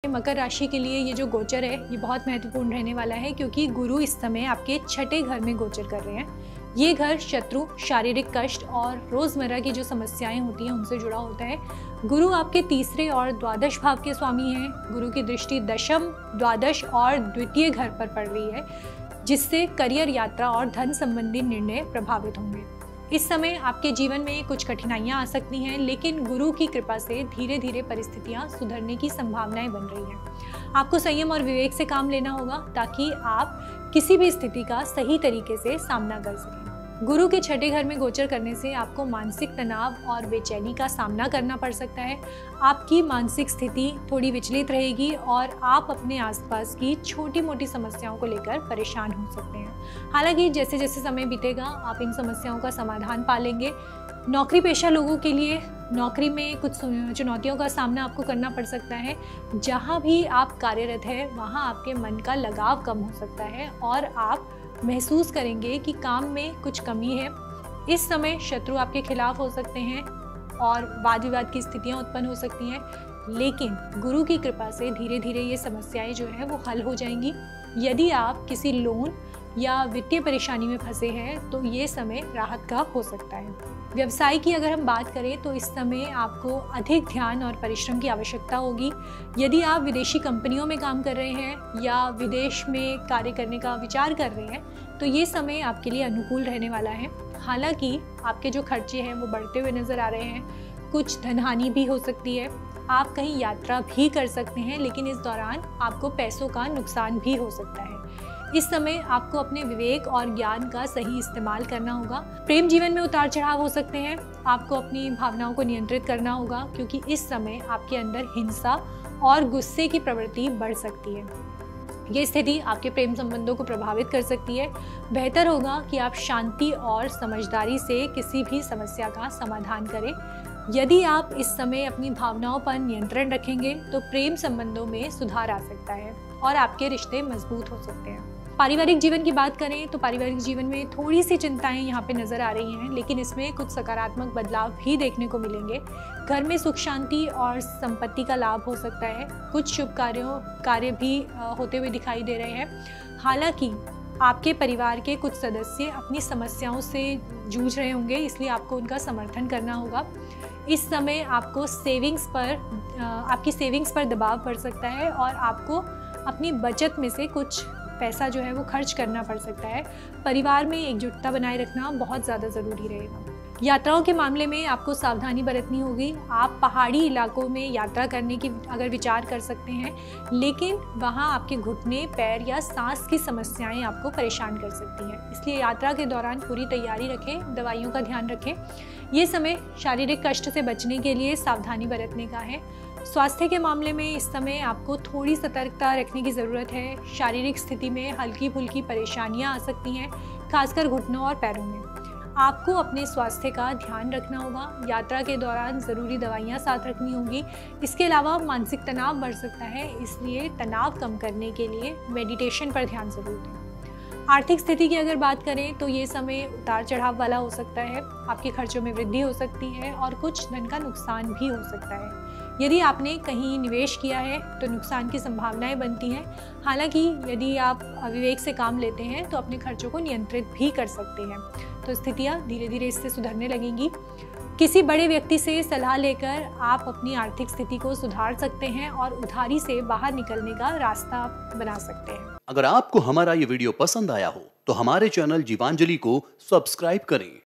मकर राशि के लिए ये जो गोचर है ये बहुत महत्वपूर्ण रहने वाला है, क्योंकि गुरु इस समय आपके छठे घर में गोचर कर रहे हैं। ये घर शत्रु, शारीरिक कष्ट और रोजमर्रा की जो समस्याएं होती हैं उनसे जुड़ा होता है। गुरु आपके तीसरे और द्वादश भाव के स्वामी हैं। गुरु की दृष्टि दशम, द्वादश और द्वितीय घर पर पड़ रही है, जिससे करियर, यात्रा और धन संबंधी निर्णय प्रभावित होंगे। इस समय आपके जीवन में कुछ कठिनाइयां आ सकती हैं, लेकिन गुरु की कृपा से धीरे धीरे परिस्थितियां सुधरने की संभावनाएं बन रही हैं। आपको संयम और विवेक से काम लेना होगा ताकि आप किसी भी स्थिति का सही तरीके से सामना कर सकें। गुरु के छठे घर में गोचर करने से आपको मानसिक तनाव और बेचैनी का सामना करना पड़ सकता है। आपकी मानसिक स्थिति थोड़ी विचलित रहेगी और आप अपने आसपास की छोटी मोटी समस्याओं को लेकर परेशान हो सकते हैं। हालांकि जैसे जैसे समय बीतेगा आप इन समस्याओं का समाधान पा लेंगे। नौकरी पेशा लोगों के लिए नौकरी में कुछ चुनौतियों का सामना आपको करना पड़ सकता है। जहाँ भी आप कार्यरत हैं वहाँ आपके मन का लगाव कम हो सकता है और आप महसूस करेंगे कि काम में कुछ कमी है। इस समय शत्रु आपके खिलाफ हो सकते हैं और वाद विवाद की स्थितियां उत्पन्न हो सकती हैं, लेकिन गुरु की कृपा से धीरे धीरे ये समस्याएं जो है वो हल हो जाएंगी। यदि आप किसी लोन या वित्तीय परेशानी में फंसे हैं तो ये समय राहत का हो सकता है। व्यवसाय की अगर हम बात करें तो इस समय आपको अधिक ध्यान और परिश्रम की आवश्यकता होगी। यदि आप विदेशी कंपनियों में काम कर रहे हैं या विदेश में कार्य करने का विचार कर रहे हैं तो ये समय आपके लिए अनुकूल रहने वाला है। हालांकि आपके जो खर्चे हैं वो बढ़ते हुए नज़र आ रहे हैं। कुछ धनहानि भी हो सकती है। आप कहीं यात्रा भी कर सकते हैं, लेकिन इस दौरान आपको पैसों का नुकसान भी हो सकता है। इस समय आपको अपने विवेक और ज्ञान का सही इस्तेमाल करना होगा। प्रेम जीवन में उतार चढ़ाव हो सकते हैं। आपको अपनी भावनाओं को नियंत्रित करना होगा, क्योंकि इस समय आपके अंदर हिंसा और गुस्से की प्रवृत्ति बढ़ सकती है। ये स्थिति आपके प्रेम संबंधों को प्रभावित कर सकती है। बेहतर होगा कि आप शांति और समझदारी से किसी भी समस्या का समाधान करें। यदि आप इस समय अपनी भावनाओं पर नियंत्रण रखेंगे तो प्रेम संबंधों में सुधार आ सकता है और आपके रिश्ते मजबूत हो सकते हैं। पारिवारिक जीवन की बात करें तो पारिवारिक जीवन में थोड़ी सी चिंताएं यहाँ पे नज़र आ रही हैं, लेकिन इसमें कुछ सकारात्मक बदलाव भी देखने को मिलेंगे। घर में सुख शांति और संपत्ति का लाभ हो सकता है। कुछ शुभ कार्य भी होते हुए दिखाई दे रहे हैं। हालांकि आपके परिवार के कुछ सदस्य अपनी समस्याओं से जूझ रहे होंगे, इसलिए आपको उनका समर्थन करना होगा। इस समय आपको आपकी सेविंग्स पर दबाव पड़ सकता है और आपको अपनी बचत में से कुछ पैसा जो है वो खर्च करना पड़ सकता है। परिवार में एकजुटता बनाए रखना बहुत ज़्यादा ज़रूरी रहेगा। यात्राओं के मामले में आपको सावधानी बरतनी होगी। आप पहाड़ी इलाकों में यात्रा करने की अगर विचार कर सकते हैं, लेकिन वहाँ आपके घुटने, पैर या सांस की समस्याएं आपको परेशान कर सकती हैं। इसलिए यात्रा के दौरान पूरी तैयारी रखें, दवाइयों का ध्यान रखें। ये समय शारीरिक कष्ट से बचने के लिए सावधानी बरतने का है। स्वास्थ्य के मामले में इस समय आपको थोड़ी सतर्कता रखने की ज़रूरत है। शारीरिक स्थिति में हल्की फुल्की परेशानियां आ सकती हैं, खासकर घुटनों और पैरों में। आपको अपने स्वास्थ्य का ध्यान रखना होगा। यात्रा के दौरान ज़रूरी दवाइयां साथ रखनी होंगी। इसके अलावा मानसिक तनाव बढ़ सकता है, इसलिए तनाव कम करने के लिए मेडिटेशन पर ध्यान ज़रूर दें। आर्थिक स्थिति की अगर बात करें तो ये समय उतार चढ़ाव वाला हो सकता है। आपके खर्चों में वृद्धि हो सकती है और कुछ धन का नुकसान भी हो सकता है। यदि आपने कहीं निवेश किया है तो नुकसान की संभावनाएं बनती हैं। हालांकि यदि आप विवेक से काम लेते हैं तो अपने खर्चों को नियंत्रित भी कर सकते हैं। तो स्थितियां धीरे धीरे इससे सुधरने लगेंगी। किसी बड़े व्यक्ति से सलाह लेकर आप अपनी आर्थिक स्थिति को सुधार सकते हैं और उधारी से बाहर निकलने का रास्ता बना सकते हैं। अगर आपको हमारा ये वीडियो पसंद आया हो तो हमारे चैनल जीवांजलि को सब्सक्राइब करें